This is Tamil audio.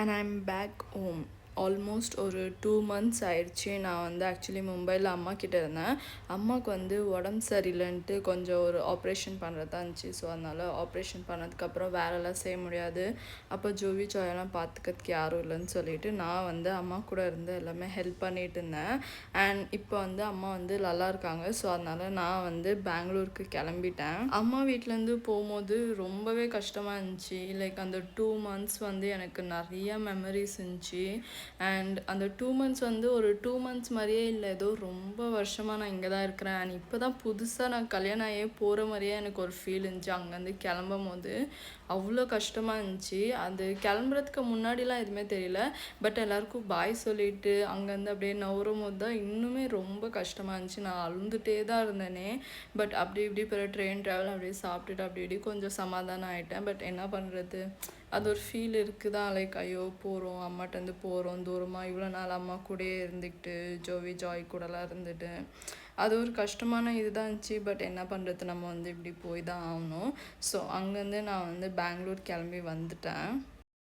And I'm back home. Almost ஒரு 2 months ஆயிடுச்சு. நான் வந்து ஆக்சுவலி மும்பையில் அம்மா கிட்ட இருந்தேன். அம்மாவுக்கு வந்து உடம்பு சரியில்லைன்ட்டு கொஞ்சம் ஒரு ஆப்ரேஷன் பண்ணுறதா இருந்துச்சு. ஸோ அதனால் ஆப்ரேஷன் பண்ணதுக்கப்புறம் வேலைலாம் செய்ய முடியாது. அப்போ ஜோவி ஜாயெல்லாம் பார்த்துக்கிறதுக்கு யாரும் இல்லைன்னு சொல்லிட்டு நான் வந்து அம்மா கூட இருந்து எல்லாமே ஹெல்ப் பண்ணிட்டு இருந்தேன். அண்ட் இப்போ வந்து அம்மா வந்து நல்லா இருக்காங்க. ஸோ அதனால் நான் வந்து பெங்களூருக்கு கிளம்பிட்டேன். அம்மா வீட்டிலேருந்து போகும்போது ரொம்பவே கஷ்டமாக இருந்துச்சு. லைக் அந்த 2 months வந்து எனக்கு நிறைய மெமரிஸ் இருந்துச்சு. அண்ட் அந்த 2 months வந்து ஒரு 2 months மாதிரியே இல்லை, ஏதோ ரொம்ப வருஷமாக நான் இங்கே தான் இருக்கிறேன். அண்ட் இப்போ தான் புதுசாக நான் கல்யாணம் ஆகியே போகிற மாதிரியே எனக்கு ஒரு ஃபீல் இருந்துச்சு. அங்கேருந்து கிளம்பும் போது அவ்வளோ கஷ்டமாக இருந்துச்சு. அது கிளம்புறதுக்கு முன்னாடிலாம் எதுவுமே தெரியல. பட் எல்லாருக்கும் பாய் சொல்லிட்டு அங்கேருந்து அப்படியே நவரும் போது தான் இன்னுமே ரொம்ப கஷ்டமாக இருந்துச்சு. நான் அழுந்துகிட்டே தான் இருந்தேனே. பட் அப்படி இப்படி பிறகு ட்ரெயின் ட்ராவல் அப்படியே சாப்பிட்டுட்டு அப்படி இப்படி கொஞ்சம் சமாதானம் ஆகிட்டேன். பட் என்ன பண்ணுறது, அது ஒரு ஃபீல் இருக்குதா. லைக் ஐயோ போகிறோம், அம்மாட்டேருந்து போகிறோம் தூரமாக, இவ்வளோ நாள் அம்மா கூடயே இருந்துக்கிட்டு ஜோவி ஜாய் கூடலாம் இருந்துட்டு அது ஒரு கஷ்டமான இதுதான் இருந்துச்சு. பட் என்ன பண்ணுறது, நம்ம வந்து இப்படி போய் தான் ஆகணும். ஸோ அங்கேருந்து நான் வந்து பெங்களூர் கிளம்பி வந்துட்டேன்.